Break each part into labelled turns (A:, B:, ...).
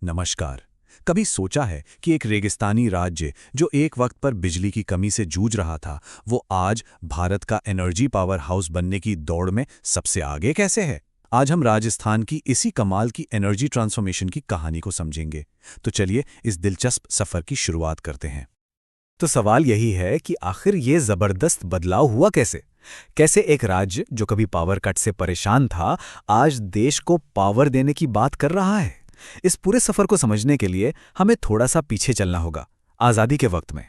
A: नमस्कार। कभी सोचा है कि एक रेगिस्तानी राज्य जो एक वक्त पर बिजली की कमी से जूझ रहा था, वो आज भारत का एनर्जी पावर हाउस बनने की दौड़ में सबसे आगे कैसे है? आज हम राजस्थान की इसी कमाल की एनर्जी ट्रांसफॉर्मेशन की कहानी को समझेंगे। तो चलिए इस दिलचस्प सफर की शुरुआत करते हैं।
B: तो सवाल यही है कि आखिर ये जबरदस्त बदलाव हुआ कैसे? कैसे एक राज्य जो कभी पावर कट से परेशान था, आज देश को पावर देने की बात कर रहा है? इस पूरे सफर को समझने के लिए हमें थोड़ा सा पीछे चलना होगा, आजादी के वक्त में।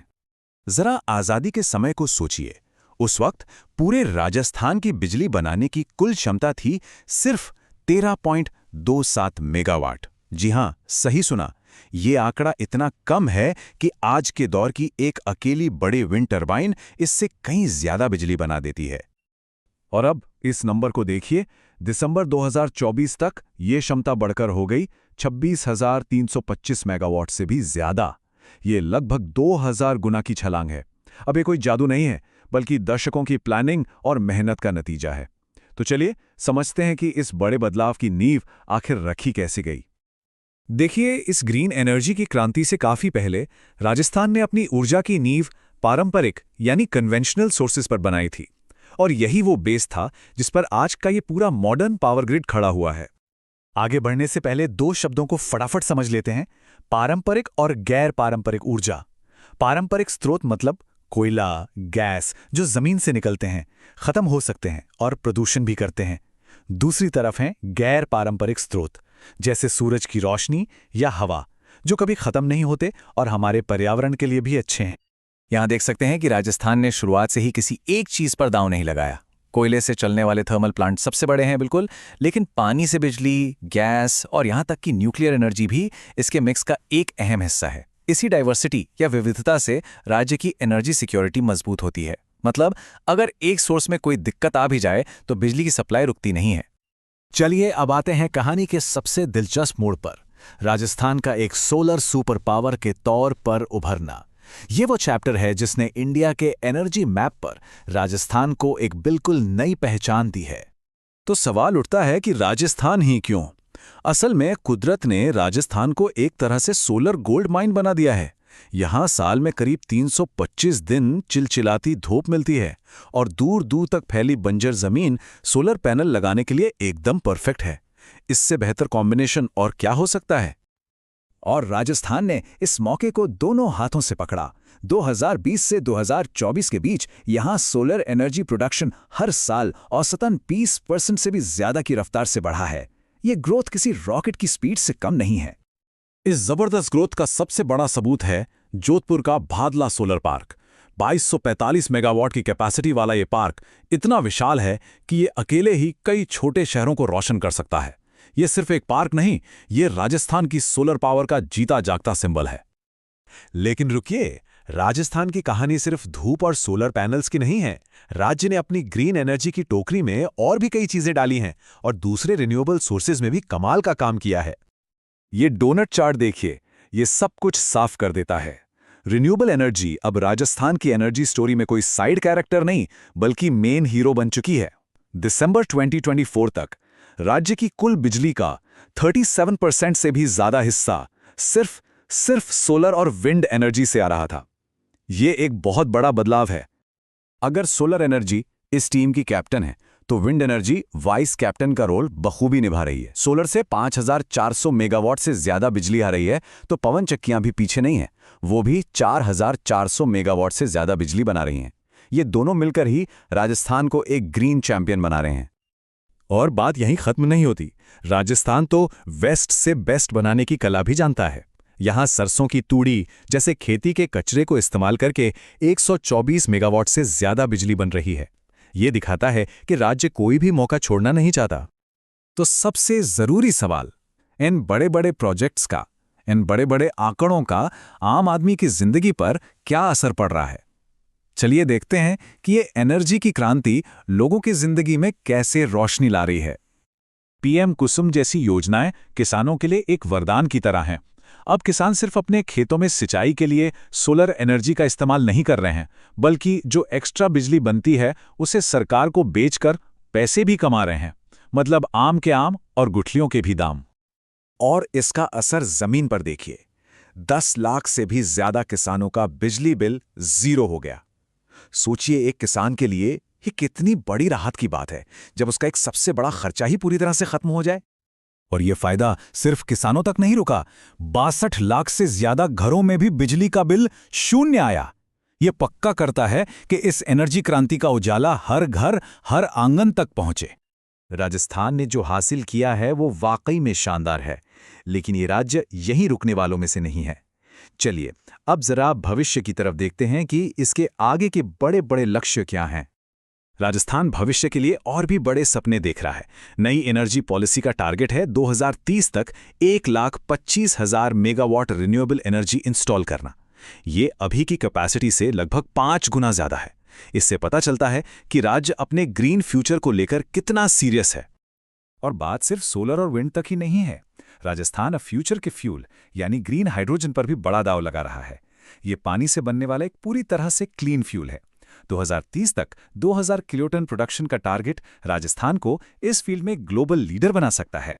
A: जरा आजादी के समय को सोचिए। उस वक्त पूरे राजस्थान की बिजली बनाने की कुल क्षमता थी सिर्फ 13.27 मेगावाट। जी हां, सही सुना। ये आंकड़ा इतना कम है कि आज के दौर की एक अकेली बड़े विंड टरबाइन इससे कहीं ज्यादा बिजली बना देती है। और अब इस नंबर को देखिए, दिसंबर 2024 तक ये क्षमता बढ़कर हो गई 26,325 मेगावाट से भी ज्यादा। ये लगभग 2000 गुना की छलांग है। अब ये कोई जादू नहीं है, बल्कि दशकों की प्लानिंग और मेहनत का नतीजा है। तो चलिए समझते हैं कि इस बड़े बदलाव की नींव आखिर रखी कैसे गई।
B: देखिए, इस ग्रीन एनर्जी की क्रांति से काफी पहले राजस्थान ने अपनी ऊर्जा की नींव पारंपरिक यानी कन्वेंशनल सोर्सेज पर बनाई थी। और यही वो बेस था जिस पर आज का ये पूरा मॉडर्न पावर ग्रिड खड़ा हुआ है। आगे बढ़ने से पहले दो शब्दों को फटाफट समझ लेते हैं, पारंपरिक और गैर पारंपरिक ऊर्जा। पारंपरिक स्रोत मतलब कोयला, गैस जो जमीन से निकलते हैं, खत्म हो सकते हैं और प्रदूषण भी करते हैं। दूसरी तरफ हैं गैर पारंपरिक स्रोत, जैसे सूरज की रोशनी या हवा, जो कभी खत्म नहीं होते और हमारे पर्यावरण के लिए भी अच्छे हैं। यहां देख सकते हैं कि राजस्थान ने शुरुआत से ही किसी एक चीज पर दांव नहीं लगाया। कोयले से चलने वाले थर्मल प्लांट सबसे बड़े हैं बिल्कुल, लेकिन पानी से बिजली, गैस और यहां तक कि न्यूक्लियर एनर्जी भी इसके मिक्स का एक अहम हिस्सा है। इसी डाइवर्सिटी या विविधता से राज्य की एनर्जी सिक्योरिटी मजबूत होती है। मतलब अगर एक सोर्स में कोई दिक्कत आ भी जाए तो बिजली की सप्लाई रुकती नहीं है। चलिए अब आते हैं कहानी के सबसे दिलचस्प मोड़ पर, राजस्थान का एक सोलर सुपर पावर के तौर पर उभरना। ये वो चैप्टर है जिसने इंडिया के एनर्जी मैप पर राजस्थान को एक बिल्कुल नई पहचान दी है।
A: तो सवाल उठता है कि राजस्थान ही क्यों? असल में कुदरत ने राजस्थान को एक तरह से सोलर गोल्ड माइन बना दिया है। यहाँ साल में करीब 325 दिन चिलचिलाती धूप मिलती है और दूर दूर तक फैली बंजर जमीन सोलर पैनल लगाने के लिए एकदम परफेक्ट है। इससे बेहतर कॉम्बिनेशन और क्या हो सकता है?
B: और राजस्थान ने इस मौके को दोनों हाथों से पकड़ा। 2020 से 2024 के बीच यहां सोलर एनर्जी प्रोडक्शन हर साल औसतन 20% से भी ज्यादा की रफ्तार से बढ़ा है। ये ग्रोथ किसी रॉकेट की स्पीड से कम नहीं है।
A: इस जबरदस्त ग्रोथ का सबसे बड़ा सबूत है जोधपुर का भादला सोलर पार्क। 2245 मेगावाट की कैपेसिटी वाला ये पार्क इतना विशाल है कि ये अकेले ही कई छोटे शहरों को रोशन कर सकता है। ये सिर्फ एक पार्क नहीं, ये राजस्थान की सोलर पावर का जीता जागता सिंबल है। लेकिन रुकिए, राजस्थान की कहानी सिर्फ धूप और सोलर पैनल्स की नहीं है। राज्य ने अपनी ग्रीन एनर्जी की टोकरी में और भी कई चीजें डाली हैं और दूसरे रिन्यूएबल सोर्सेज में भी कमाल का काम किया है। ये डोनट चार्ट देखिए, ये सब कुछ साफ कर देता है। रिन्यूएबल एनर्जी अब राजस्थान की एनर्जी स्टोरी में कोई साइड कैरेक्टर नहीं, बल्कि मेन हीरो बन चुकी है। दिसंबर 2024 तक राज्य की कुल बिजली का 37% से भी ज्यादा हिस्सा सिर्फ सोलर और विंड एनर्जी से आ रहा था। यह एक बहुत बड़ा बदलाव है। अगर सोलर एनर्जी इस टीम की कैप्टन है, तो विंड एनर्जी वाइस कैप्टन का रोल बखूबी निभा रही है। सोलर से 5400 मेगावाट से ज्यादा बिजली आ रही है, तो पवन चक्कियां भी पीछे नहीं हैं। वो भी 4400 मेगावाट से ज्यादा बिजली बना रही हैं। ये दोनों मिलकर ही राजस्थान को एक ग्रीन चैंपियन बना रहे हैं। और बात यहीं खत्म नहीं होती। राजस्थान तो वेस्ट से बेस्ट बनाने की कला भी जानता है। यहां सरसों की तूड़ी जैसे खेती के कचरे को इस्तेमाल करके 124 मेगावाट से ज्यादा बिजली बन रही है। यह दिखाता है कि राज्य कोई भी मौका छोड़ना नहीं चाहता। तो सबसे जरूरी सवाल, इन बड़े बड़े प्रोजेक्ट्स का, इन बड़े बड़े आंकड़ों का आम आदमी की जिंदगी पर क्या असर पड़ रहा है? चलिए देखते हैं कि ये एनर्जी की क्रांति लोगों की जिंदगी में कैसे रोशनी ला रही है। पीएम कुसुम जैसी योजनाएं किसानों के लिए एक वरदान की तरह हैं। अब किसान सिर्फ अपने खेतों में सिंचाई के लिए सोलर एनर्जी का इस्तेमाल नहीं कर रहे हैं, बल्कि जो एक्स्ट्रा बिजली बनती है उसे सरकार को बेचकर पैसे भी कमा रहे हैं। मतलब आम के आम और गुठलियों के भी दाम।
C: और इसका असर जमीन पर देखिए। 10 लाख से भी ज्यादा किसानों का बिजली बिल 0 हो गया। सोचिए, एक किसान के लिए ये कितनी बड़ी राहत की बात है जब उसका एक सबसे बड़ा खर्चा ही पूरी तरह से खत्म हो जाए।
A: और ये फायदा सिर्फ किसानों तक नहीं रुका, 62 लाख से ज्यादा घरों में भी बिजली का बिल 0 आया। ये पक्का करता है कि इस एनर्जी क्रांति का उजाला हर घर, हर आंगन तक पहुंचे।
C: राजस्थान ने जो हासिल किया है वो वाकई में शानदार है, लेकिन ये राज्य यहीं रुकने वालों में से नहीं है। चलिए अब जरा भविष्य की तरफ देखते हैं कि इसके आगे के बड़े बड़े लक्ष्य क्या हैं।
A: राजस्थान भविष्य के लिए और भी बड़े सपने देख रहा है। नई एनर्जी पॉलिसी का टारगेट है 2030 तक 1,25,000 मेगावाट रिन्यूएबल एनर्जी इंस्टॉल करना। ये अभी की कैपेसिटी से लगभग 5 गुना ज्यादा है। इससे पता चलता है कि राज्य अपने ग्रीन फ्यूचर को लेकर कितना सीरियस है।
B: और बात सिर्फ सोलर और विंड तक ही नहीं है। राजस्थान अब फ्यूचर के फ्यूल यानी ग्रीन हाइड्रोजन पर भी बड़ा दांव लगा रहा है। ये पानी से बनने वाला एक पूरी तरह से क्लीन फ्यूल है। 2030 तक 2000 किलोटन प्रोडक्शन का टारगेट राजस्थान को इस फील्ड में ग्लोबल लीडर बना सकता है।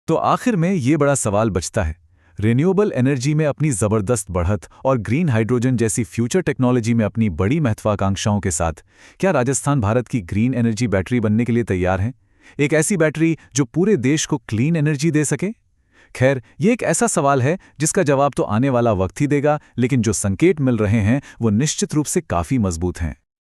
A: तो आखिर में ये बड़ा सवाल बचता है, रिन्यूएबल एनर्जी में अपनी जबरदस्त बढ़त और ग्रीन हाइड्रोजन जैसी फ्यूचर टेक्नोलॉजी में अपनी बड़ी महत्वाकांक्षाओं के साथ क्या राजस्थान भारत की ग्रीन एनर्जी बैटरी बनने के लिए तैयार है? एक ऐसी बैटरी जो पूरे देश को क्लीन एनर्जी दे सके? खैर, ये एक ऐसा सवाल है जिसका जवाब तो आने वाला वक्त ही देगा, लेकिन जो संकेत मिल रहे हैं वो निश्चित रूप से काफी मजबूत हैं।